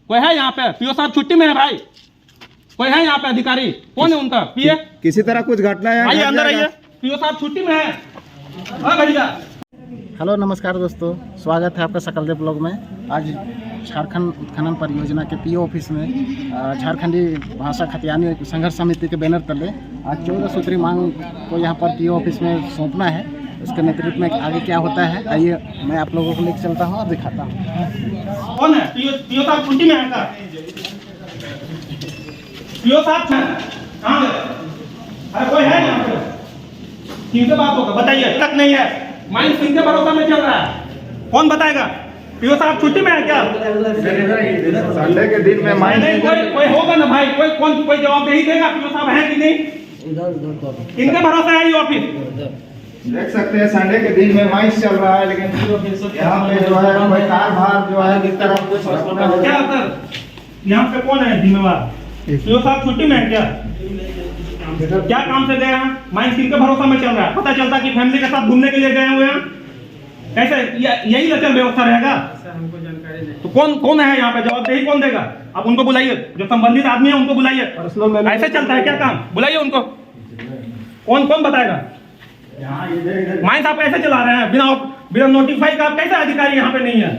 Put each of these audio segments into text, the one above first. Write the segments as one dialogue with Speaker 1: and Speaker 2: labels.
Speaker 1: कोई है यहाँ पे? पीओ साहब छुट्टी में है भाई। कोई है यहाँ पे अधिकारी? कौन है उनका पीए?
Speaker 2: किसी तरह कुछ घटना है?
Speaker 1: आइए अंदर आइए। पीओ साहब छुट्टी में है। भैया
Speaker 3: हेलो नमस्कार दोस्तों, स्वागत है आपका सकलदेव ब्लॉग में। आज झारखंड उत्खनन परियोजना के पीओ ऑफिस में झारखंडी भाषा खतियानी संघर्ष समिति के बैनर तले आज 14 सूत्री मांग को यहाँ पर पीओ ऑफिस में सौंपना है। उसके नेतृत्व में आगे क्या होता है, आइए मैं आप लोगों को लेकर चलता हूँ और दिखाता हूँ।
Speaker 1: कौन है? पीओ साहब छुट्टी में है का? पीओ साहब कहाँ है? अरे कोई है यहाँ पे? किनसे बात होगा बताइए। तक नहीं है, माइन सिंह के भरोसा में चल रहा है। कौन बताएगा? पीओ साहब छुट्टी में है क्या?
Speaker 2: संडे के दिन में माइन
Speaker 1: कोई होगा ना भाई, कोई जवाबदेही देगा? पीओ साहब है कि नहीं? इनके भरोसा है ये ऑफिस।
Speaker 2: देख सकते हैं संडे के दिन में माइस चल रहा है, लेकिन यहाँ पे जो है कोई कारभार जो है इस तरह
Speaker 1: क्या सर यहाँ पे कौन है जिम्मेवार? पीओ साहब छुट्टी में है क्या? क्या काम से गए हैं? माइन सिंह के भरोसा में चल रहा है। पता चलता कि फैमिली के साथ घूमने के लिए गए हुए हैं। कैसे यही लचर व्यवस्था रहेगा?
Speaker 3: हमको जानकारी नहीं।
Speaker 1: तो कौन है यहाँ पे? जवाबदेही कौन देगा? आप उनको बुलाइए, जो संबंधित आदमी है उनको बुलाइए। ऐसे चलता है क्या काम? बुलाइए उनको। कौन बताएगा? माइन साहब कैसे चला रहे हैं बिना नोटिफाई का? कैसे अधिकारी यहाँ पे नहीं है?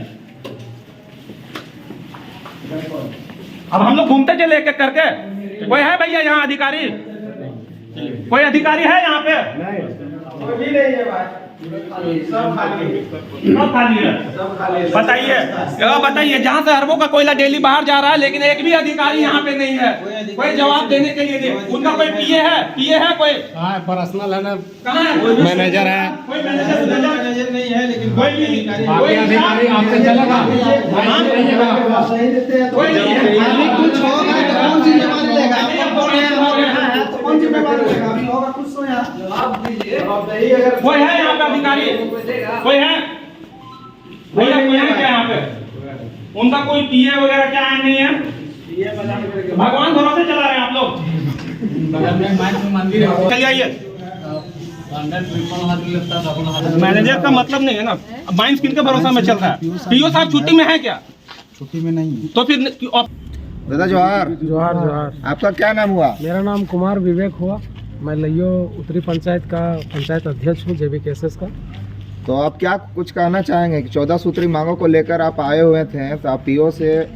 Speaker 1: अब हम लोग घूमते चले एक एक करके। कोई है भैया यहाँ अधिकारी? कोई अधिकारी है यहाँ पे?
Speaker 2: सब
Speaker 1: खाली है। बताइए जहाँ से अरबों का कोयला डेली बाहर जा रहा है, लेकिन एक भी अधिकारी यहाँ पे नहीं है। कोई जवाब देने के लिए नहीं। उनका कोई पीए है कोई?
Speaker 3: हाँ पर्सनल है ना,
Speaker 1: कहाँ है?
Speaker 3: मैनेजर है।
Speaker 1: कोई मैनेजर नहीं है, लेकिन
Speaker 3: बाकी अधिकारी आपसे चलेगा।
Speaker 1: कोई नहीं है।
Speaker 4: कुछ होगा तो कौन जिम्मेवारी लेगा? आप बोल रहे हैं तो कौन जिम्मेवारी लेगा? अभी होगा कुछ तो यहाँ
Speaker 1: कोई है यहाँ पे अधिकारी? कोई है भैया? कोई है क्या यहाँ पे? उनका कोई पीए वगैरह क्या है? नहीं है। भगवान भरोसे चला रहे हैं आप लोग। चलिए आइए। मैनेजर का मतलब नहीं है ना, माइंस किनके भरोसा में चल रहा है? पीओ साहब छुट्टी में है क्या?
Speaker 3: छुट्टी में नहीं।
Speaker 1: तो फिर
Speaker 2: दादा जोहार।
Speaker 3: जोहार।
Speaker 2: आपका क्या नाम हुआ?
Speaker 3: मेरा नाम कुमार विवेक हुआ। मैं लइयो उत्तरी पंचायत का पंचायत अध्यक्ष हूँ, JBKSS का।
Speaker 2: तो आप क्या कुछ कहना चाहेंगे कि 14 सूत्री मांगों को लेकर आप आए हुए थे, तो आप पीओ से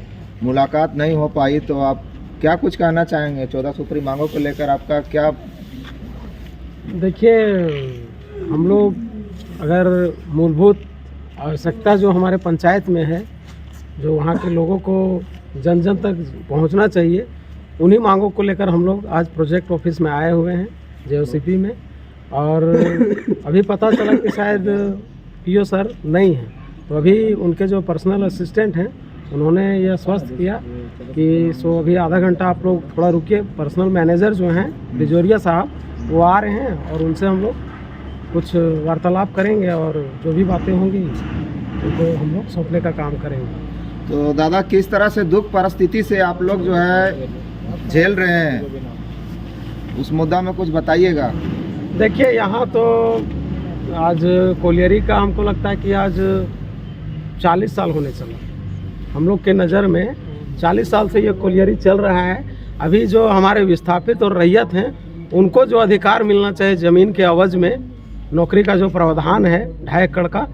Speaker 2: मुलाकात नहीं हो पाई, तो आप क्या कुछ कहना चाहेंगे 14 सूत्री मांगों को लेकर? आपका क्या?
Speaker 3: देखिए, हम लोग अगर मूलभूत आवश्यकता जो हमारे पंचायत में है, जो वहाँ के लोगों को जन जन तक पहुँचना चाहिए, उन्हीं मांगों को लेकर हम लोग आज प्रोजेक्ट ऑफिस में आए हुए हैं, JOCP में। और अभी पता चला कि शायद पीओ सर नहीं हैं, तो अभी उनके जो पर्सनल असिस्टेंट हैं उन्होंने ये आश्वस्त किया कि अभी आधा घंटा आप लोग थोड़ा रुकिए। पर्सनल मैनेजर जो हैं बिजोरिया साहब, वो आ रहे हैं और उनसे हम लोग कुछ वार्तालाप करेंगे और जो भी बातें होंगी उनको हम लोग सौंपने का काम करेंगे।
Speaker 2: तो दादा, किस तरह से दुख परिस्थिति से आप लोग जो है झेल रहे हैं, उस मुद्दा में कुछ बताइएगा।
Speaker 3: देखिए, यहाँ तो आज कोलियरी का हमको लगता है कि आज 40 साल होने चला। हम लोग के नज़र में 40 साल से ये कोलियरी चल रहा है। अभी जो हमारे विस्थापित और रैयत हैं, उनको जो अधिकार मिलना चाहिए ज़मीन के एवज में, नौकरी का जो प्रावधान है 2.5 एकड़ का,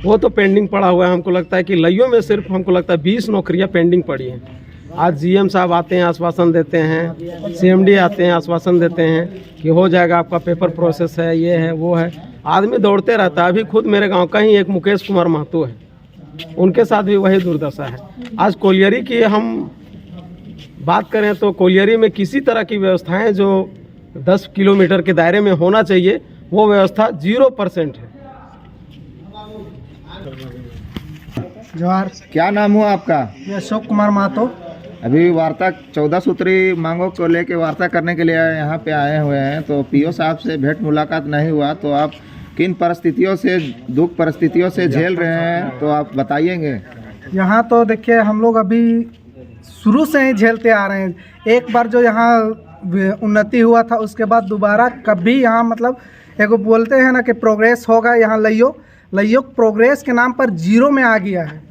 Speaker 3: वो तो पेंडिंग पड़ा हुआ है। हमको लगता है कि लइयों में सिर्फ हमको लगता है 20 नौकरियां पेंडिंग पड़ी हैं। आज GM साहब आते हैं, आश्वासन देते हैं, CMD आते हैं, आश्वासन देते हैं कि हो जाएगा, आपका पेपर प्रोसेस है, ये है वो है। आदमी दौड़ते रहता है। अभी खुद मेरे गांव का ही एक मुकेश कुमार महतो है, उनके साथ भी वही दुर्दशा है। आज कोलियरी की हम बात करें तो कोलियरी में किसी तरह की व्यवस्थाएँ जो 10 किलोमीटर के दायरे में होना चाहिए, वो व्यवस्था 0% है।
Speaker 4: जोहार।
Speaker 2: क्या नाम हुआ आपका?
Speaker 4: मैं अशोक कुमार महतो।
Speaker 2: अभी वार्ता 14 सूत्री मांगों को लेकर वार्ता करने के लिए यहाँ पे आए हुए हैं, तो पीओ साहब से भेंट मुलाकात नहीं हुआ, तो आप किन परिस्थितियों से, दुख परिस्थितियों से झेल रहे हैं, तो आप बताइएंगे।
Speaker 4: यहाँ तो देखिए, हम लोग अभी शुरू से ही झेलते आ रहे हैं। एक बार जो यहाँ उन्नति हुआ था, उसके बाद दोबारा कभी यहाँ मतलब एगो बोलते हैं ना कि प्रोग्रेस होगा, यहाँ लइयो प्रोग्रेस के नाम पर 0 में आ गया है।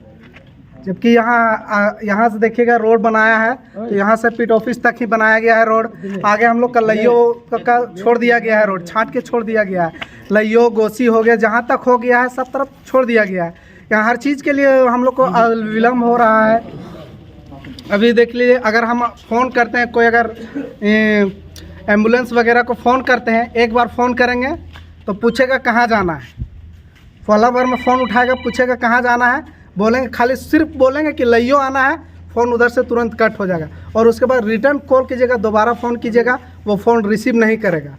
Speaker 4: जबकि यहाँ से देखिएगा रोड बनाया है, तो यहाँ से पीट ऑफिस तक ही बनाया गया है रोड। आगे हम लोग का लइयो का छोड़ दिया गया है, रोड छांट के छोड़ दिया गया है। लइयो गोसी हो गया, जहाँ तक हो गया है सब तरफ छोड़ दिया गया है। यहाँ हर चीज़ के लिए हम लोग को विलम्ब हो रहा है। अभी देख लीजिए, अगर हम फ़ोन करते हैं, कोई अगर एम्बुलेंस वगैरह को फ़ोन करते हैं, एक बार फ़ोन करेंगे तो पूछेगा कहाँ जाना है। पहला बार में फ़ोन उठाएगा, पूछेगा कहाँ जाना है, बोलेंगे खाली सिर्फ बोलेंगे कि लइयो आना है, फ़ोन उधर से तुरंत कट हो जाएगा। और उसके बाद रिटर्न कॉल कीजिएगा, दोबारा फ़ोन कीजिएगा, वो फ़ोन रिसीव नहीं करेगा।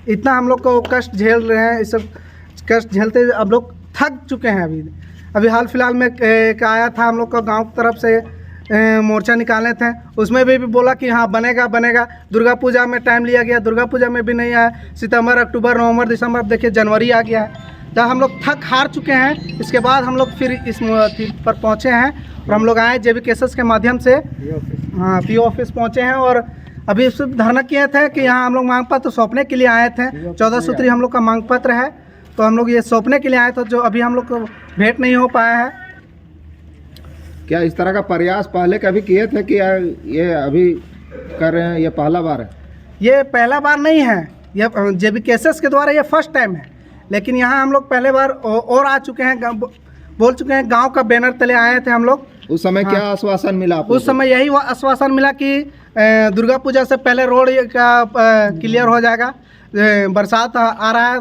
Speaker 4: इतना हम लोग को कष्ट झेल रहे हैं। इस सब कष्ट झेलते अब लोग थक चुके हैं। अभी हाल फिलहाल में एक आया था, हम लोग को गाँव की तरफ से मोर्चा निकाले थे, उसमें भी बोला कि हाँ बनेगा बनेगा। दुर्गा पूजा में टाइम लिया गया, दुर्गा पूजा में भी नहीं आया। सितंबर, अक्टूबर, नवंबर, दिसंबर, अब देखिए जनवरी आ गया है। तो हम लोग थक हार चुके हैं। इसके बाद हम लोग फिर इस पर पहुँचे हैं और हम लोग आए जेबी केसेस के माध्यम से, हाँ पीओ ऑफिस पहुँचे हैं। और अभी सिर्फ धरना किए थे कि यहाँ हम लोग मांग पत्र सौंपने के लिए आए थे। 14 सूत्री हम लोग का मांग पत्र है, तो हम लोग ये सौंपने के लिए आए थे, जो अभी हम लोग को भेंट नहीं हो पाया है।
Speaker 2: क्या इस तरह का प्रयास पहले कभी किए थे कि ये अभी कर रहे हैं, ये पहला बार है?
Speaker 4: ये पहला बार नहीं है, ये जेबी केसेस के द्वारा ये फर्स्ट टाइम है। लेकिन यहाँ हम लोग पहले बार और आ चुके हैं, बोल चुके हैं। गांव का बैनर तले आए थे हम लोग।
Speaker 2: उस समय क्या आश्वासन मिला आपको?
Speaker 4: उस समय यही आश्वासन मिला कि दुर्गा पूजा से पहले रोड का क्लियर हो जाएगा। बरसात आ रहा है,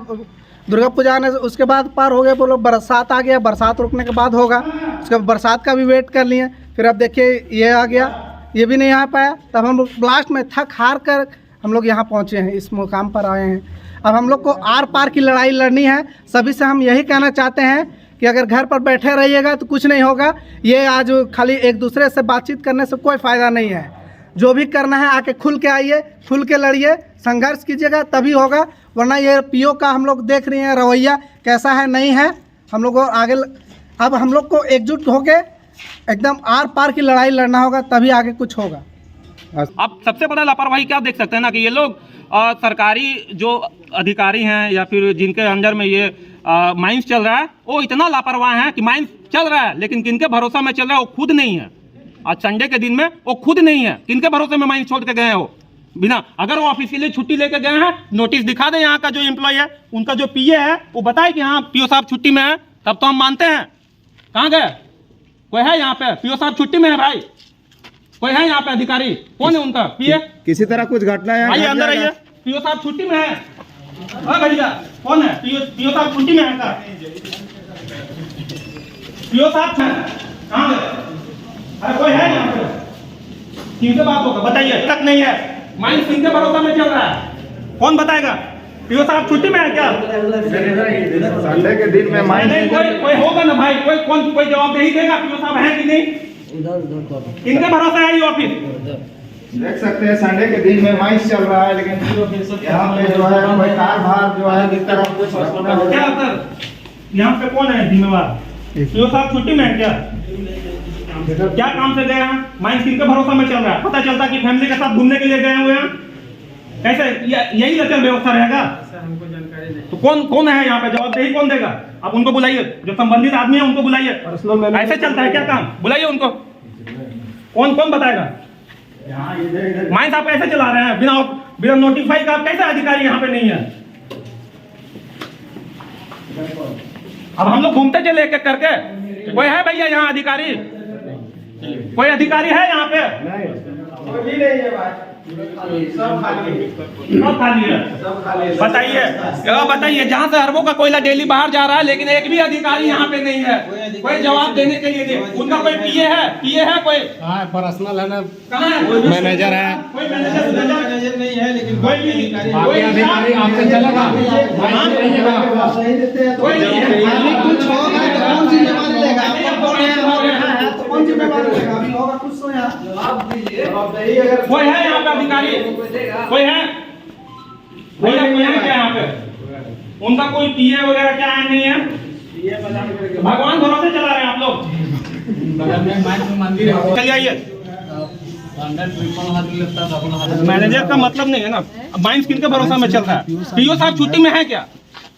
Speaker 4: दुर्गा पूजा आने से उसके बाद पार हो गया, बोलो बरसात आ गया, बरसात रुकने के बाद होगा। उसके बरसात का भी वेट कर लिए, फिर अब देखिए ये आ गया, ये भी नहीं आ पाया। तब हम लोग लास्ट में थक हार कर हम लोग यहाँ पहुँचे हैं, इस मुकाम पर आए हैं। अब हम लोग को आर पार की लड़ाई लड़नी है। सभी से हम यही कहना चाहते हैं कि अगर घर पर बैठे रहिएगा तो कुछ नहीं होगा। ये आज खाली एक दूसरे से बातचीत करने से कोई फ़ायदा नहीं है। जो भी करना है आके खुल के आइए, खुल के लड़िए, संघर्ष कीजिएगा, तभी होगा। वरना ये पीओ का हम लोग देख रहे हैं रवैया कैसा है, नहीं है। हम लोग को आगे अब हम लोग को एकजुट होके एकदम आर पार की लड़ाई लड़ना होगा, तभी आगे कुछ होगा।
Speaker 1: अब सबसे बड़ा लापरवाही क्या आप देख सकते हैं ना कि ये लोग सरकारी जो अधिकारी हैं या फिर जिनके अंडर में ये माइंस चल रहा है, वो इतना लापरवाह है कि माइंस चल रहा है लेकिन किनके भरोसा में चल रहा है वो खुद नहीं है। आज संडे के दिन में वो खुद नहीं है, किनके भरोसे में माइंस छोड़ के गए हैं वो बिना। अगर वो ऑफिस के लिए छुट्टी लेके गए हैं, नोटिस दिखा दें यहाँ का जो एम्प्लॉय है, उनका जो पीए है वो बताए कि हाँ पीओ साहब छुट्टी में है, तब तो हम मानते हैं। कहाँ गए? कोई है यहाँ पे? पीओ साहब छुट्टी में है भाई, कोई है यहाँ पे अधिकारी? कौन है उनका पीए?
Speaker 2: किसी तरह कुछ घटना है?
Speaker 1: आइए अंदर आइए। पीओ साहब छुट्टी में है। भैया कौन है? पीओ साहब छुट्टी में है का? पीओ साहब कहाँ गए? अरे कोई है यहाँ पे? किनसे बात होगा बताइए? तक नहीं है। माइंस किनके भरोसा में चल रहा है, कौन बताएगा? पीओ साहब छुट्टी में है क्या?
Speaker 2: संडे के दिन में
Speaker 1: नहीं, कोई होगा ना भाई, कोई जवाबदेही देगा पीओ साहब है कि नहीं? किनके भरोसा है ये ऑफिस?
Speaker 2: देख सकते हैं संडे के दिन में माइंस चल रहा है, लेकिन यहाँ पे जो है कोई कारभार जो है जिस तरह
Speaker 1: क्या सर यहाँ पे कौन है जिम्मेवार? पीओ साहब छुट्टी में है क्या? क्या काम से गए हैं? माइंस किनके भरोसा में चल रहा है? पता चलता कि फैमिली के साथ घूमने के लिए गए हुए हैं, कैसे यही लचर व्यवस्था रहेगा? तो कौन है यहाँ पे? जवाबदेही कौन देगा? आप उनको बुलाइए, जो संबंधित आदमी है उनको बुलाइए। ऐसे चलता है क्या काम? बुलाइए उनको। कौन बताएगा? माइंस आप कैसे चला रहे हैं बिना नोटिफाई का? आप कैसे अधिकारी यहाँ पे नहीं है? अब हम लोग घूमते चले एक एक करके। कोई है भैया यहाँ अधिकारी? कोई अधिकारी है यहाँ पे? सब खाली है। बताइए जहाँ से अरबों का कोयला डेली बाहर जा रहा है, लेकिन एक भी अधिकारी यहाँ पे नहीं है, कोई जवाब देने के लिए नहीं। उनका कोई पीए है कोई?
Speaker 3: पर्सनल है ना,
Speaker 1: कहाँ है?
Speaker 3: मैनेजर है।
Speaker 1: कोई मैनेजर नहीं है, लेकिन
Speaker 3: कोई अधिकारी आपसे चलेगा?
Speaker 1: कोई नहीं है।
Speaker 4: कुछ होगा तो कौन जिम्मेवारी लेगा? आप बोल रहे हैं तो कौन जिम्मेवारी लेगा? अभी होगा कुछ तो यहाँ
Speaker 1: कोई है यहाँ पे अधिकारी? कोई है भैया? कोई है क्या यहाँ पे? उनका कोई पीए वगैरह क्या है? नहीं है। भगवान भरोसे चला रहे हैं आप लोग। चलिए आइए। मैनेजर का मतलब नहीं है ना। माइंस किनके भरोसा में चल रहा है? पीओ साहब छुट्टी में है क्या?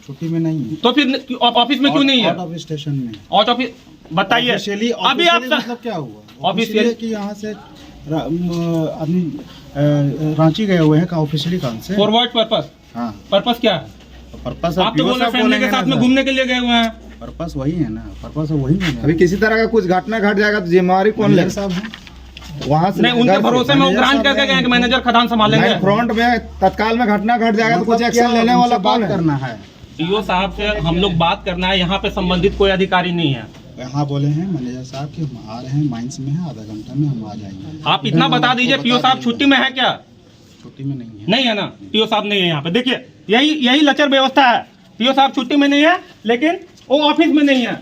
Speaker 4: छुट्टी में नहीं है
Speaker 1: तो फिर ऑफिस में क्यों नहीं है?
Speaker 4: ऑफिस स्टेशन में।
Speaker 1: आउट ऑफिस बताइए अभी आप
Speaker 5: मतलब क्या हुआ
Speaker 1: ऑफिशियली
Speaker 5: ऑफिशियली कि यहाँ से आदमी रांची गए हुए हैं का ऑफिशियली काम से
Speaker 1: फॉरवर्ड पर्पस
Speaker 5: हाँ
Speaker 1: पर्पस क्या है?
Speaker 5: पर्पस
Speaker 1: आप तो बोल रहे फैमिली के साथ में घूमने के लिए गए हुए हैं।
Speaker 5: पर्पस वही है ना, पर्पस वही है ना।
Speaker 2: अभी किसी तरह का कुछ घटना घट जाएगा तो जिम्मेवारी कौन
Speaker 5: मैनेजर
Speaker 2: लेगा?
Speaker 5: साहब हैं
Speaker 2: वहाँ से
Speaker 1: नहीं, उनके भरोसे में वो ग्रांट करके गए कि मैनेजर खदान संभालेंगे।
Speaker 2: फ्रंट में तत्काल में घटना घट जाएगा तो कुछ
Speaker 5: मतलब
Speaker 2: एक्शन
Speaker 5: क्या
Speaker 2: लेने वाला
Speaker 5: उनसे
Speaker 2: कौन
Speaker 5: बात
Speaker 2: है?
Speaker 5: करना है।
Speaker 1: पीओ साहब से हम लोग बात करना है, यहाँ पे संबंधित कोई अधिकारी नहीं है।
Speaker 5: यहाँ बोले हैं मैनेजर साहब कि हम आ रहे हैं, माइंस में है, आधा घंटा में हम आ जाएंगे।
Speaker 1: आप इतना बता दीजिए पीओ साहब छुट्टी में है क्या?
Speaker 5: छुट्टी में नहीं है।
Speaker 1: नहीं है ना, पीओ साहब नहीं है यहाँ पे। देखिए यही लचर व्यवस्था है। पीओ साहब छुट्टी में नहीं है, लेकिन वो ऑफिस में नहीं है।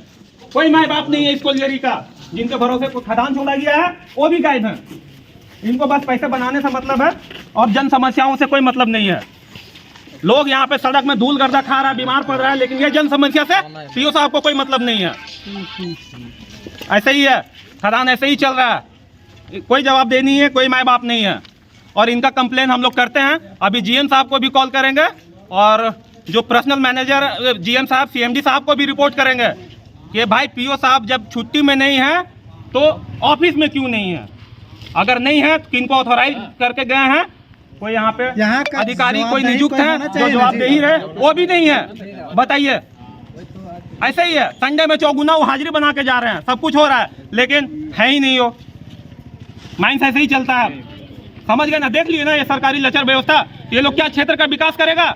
Speaker 1: कोई माँ बाप नहीं है इस कोलियरी का, जिनके भरोसे को खदान छोड़ा गया है वो भी गायब है। इनको बस पैसे बनाने से मतलब है और जन समस्याओं से कोई मतलब नहीं है। लोग यहाँ पे सड़क में धूल गर्दा खा रहा है, बीमार पड़ रहा है, लेकिन ये जन समस्या से पीओ साहब को कोई मतलब नहीं है। ऐसे ही है, खदान ऐसे ही चल रहा है, कोई जवाब देनी है, कोई माँ बाप नहीं है। और इनका कंप्लेन हम लोग करते हैं, अभी जीएम साहब को भी कॉल करेंगे और जो पर्सनल मैनेजर जीएम साहब सीएमडी साहब को भी रिपोर्ट करेंगे कि भाई पीओ साहब जब छुट्टी में नहीं है तो ऑफिस में क्यों नहीं है। अगर नहीं है तो किनको ऑथोराइज करके गए हैं, कोई यहाँ पे
Speaker 4: यहाँ का
Speaker 1: अधिकारी कोई
Speaker 4: जवाबदेही
Speaker 1: नियुक्त
Speaker 4: कोई
Speaker 1: है
Speaker 4: होना
Speaker 1: जो
Speaker 4: चाहिए ना
Speaker 1: जवाब
Speaker 4: जी।
Speaker 1: दे ही रहे, वो भी नहीं है। बताइए, ऐसे ही है, संडे में चौगुना वो हाजिरी बना के जा रहे हैं, सब कुछ हो रहा है, लेकिन है ही नहीं। हो माइंस ऐसे ही चलता है, समझ गए ना? देख लिए ना ये सरकारी लचर व्यवस्था। ये लोग क्या क्षेत्र का विकास करेगा?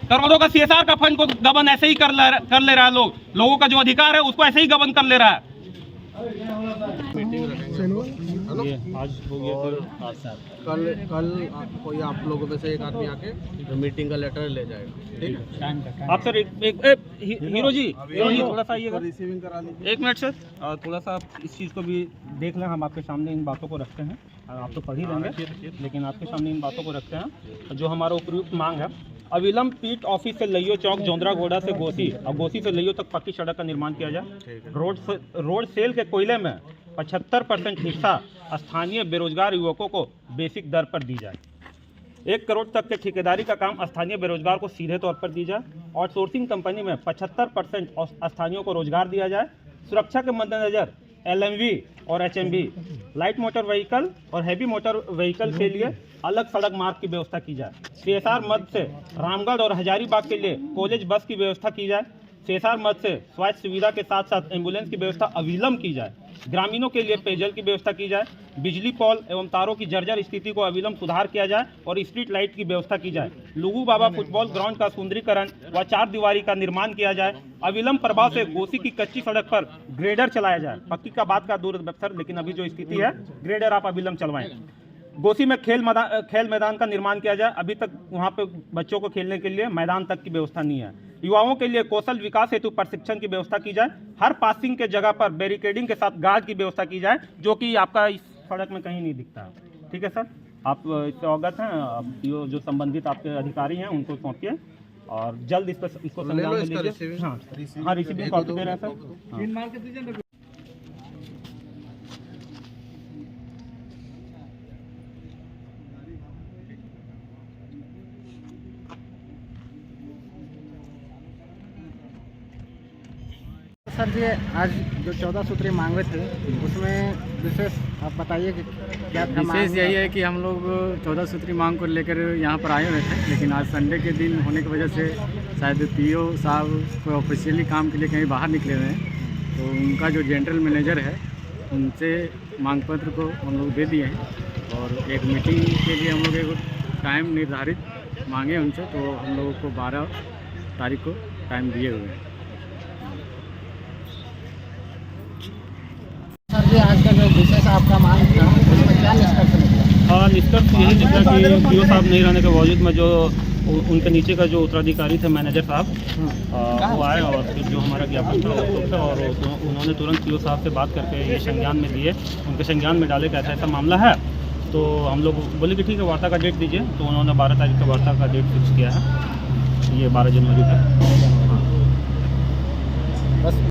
Speaker 1: करोड़ों का सीएसआर का फंड को गबन ऐसे ही कर ले रहा है। लोगों का जो अधिकार है उसको ऐसे ही गबन कर ले रहा है। आज हो गया
Speaker 3: कल कोई आप लोगों में से एक आदमी आके मीटिंग का लेटर ले जाएगा, ठीक है?
Speaker 1: आप सर एक हीरो जी थोड़ा सा आइएगा,
Speaker 3: रिसीविंग करा लीजिए।
Speaker 1: एक मिनट सर, थोड़ा सा आप इस चीज़ को भी देख लें। हम आपके सामने इन बातों को रखते हैं, आप तो पढ़ ही लेंगे, लेकिन आपके सामने इन बातों को रखते हैं। जो हमारा उपयुक्त मांग है, अविलंब पीट ऑफिस से लइयो चौक, जोंदरा घोड़ा से गोसी और गोसी से लइयो तक पक्की सड़क का निर्माण किया जाए। रोड सेल के कोयले में 75% हिस्सा स्थानीय बेरोजगार युवकों को बेसिक दर पर दी जाए। 1 करोड़ तक के ठेकेदारी का काम स्थानीय बेरोजगार को सीधे तौर पर दी जाए। आउटसोर्सिंग कंपनी में 75% स्थानीयों को रोजगार दिया जाए। सुरक्षा के मद्देनजर LMV और HMV लाइट मोटर व्हीकल और हैवी मोटर व्हीकल के लिए अलग सड़क मार्ग की व्यवस्था की जाए। CSR मद से रामगढ़ और हजारीबाग के लिए कॉलेज बस की व्यवस्था की जाए। CSR मद से स्वास्थ्य सुविधा के साथ साथ एम्बुलेंस की व्यवस्था अविलंब की जाए। ग्रामीणों के लिए पेयजल की व्यवस्था की जाए। बिजली पोल एवं तारों की जर्जर स्थिति को अविलंब सुधार किया जाए और स्ट्रीट लाइट की व्यवस्था की जाए। लुगू बाबा फुटबॉल ग्राउंड का सुंदरीकरण व 4 दीवारी का निर्माण किया जाए। अविलंब प्रभाव से गोसी की कच्ची सड़क पर ग्रेडर चलाया जाए। पक्की का बात का दूर सर, लेकिन अभी जो स्थिति है, ग्रेडर आप अविलंब चलवाएं। गोसी में खेल मैदान का निर्माण किया जाए। अभी तक वहाँ पे बच्चों को खेलने के लिए मैदान तक की व्यवस्था नहीं है। युवाओं के लिए कौशल विकास हेतु प्रशिक्षण की व्यवस्था की जाए। हर पासिंग के जगह पर बैरिकेडिंग के साथ गार्ड की व्यवस्था की जाए, जो कि आपका इस सड़क में कहीं नहीं दिखता है। ठीक है सर, आप इससे अवगत हैं। अब जो संबंधित आपके अधिकारी हैं उनको सौंपिए और जल्द इसको संज्ञान में लीजिए। हाँ, रिसीविंग कॉपी दे रहे हैं सर।
Speaker 6: सर जी, आज जो 14 सूत्री मांगे थे उसमें विशेष आप बताइए कि क्या था?
Speaker 7: विशेष यही है कि हम लोग 14 सूत्री मांग को लेकर यहाँ पर आए हुए थे, लेकिन आज संडे के दिन होने की वजह से शायद पीओ साहब को ऑफिशियली काम के लिए कहीं बाहर निकले हुए हैं, तो उनका जो जनरल मैनेजर है उनसे मांग पत्र को हम लोग दे दिए हैं और एक मीटिंग के लिए हम लोग एक टाइम निर्धारित मांगे उनसे, तो हम लोगों को 12 तारीख को टाइम दिए हुए हैं।
Speaker 6: सर जी, आज का जो विशेष आपका मांग था उसमें क्या निष्कर्ष निकला?
Speaker 1: हाँ, निष्कर्ष यही निकला कि पीओ साहब नहीं रहने के बावजूद में जो उनके नीचे का जो उत्तराधिकारी थे मैनेजर साहब, वो आए और फिर जो हमारा ज्ञापन था और उन्होंने तुरंत पीओ साहब से बात करके ये संज्ञान में दिए, उनके संज्ञान में डाले कि ऐसा ऐसा मामला है। तो हम लोग बोले कि ठीक है, वार्ता का डेट दीजिए। तो उन्होंने 12 तारीख का वार्ता का डेट फिक्स किया है, ये 12 जनवरी तक।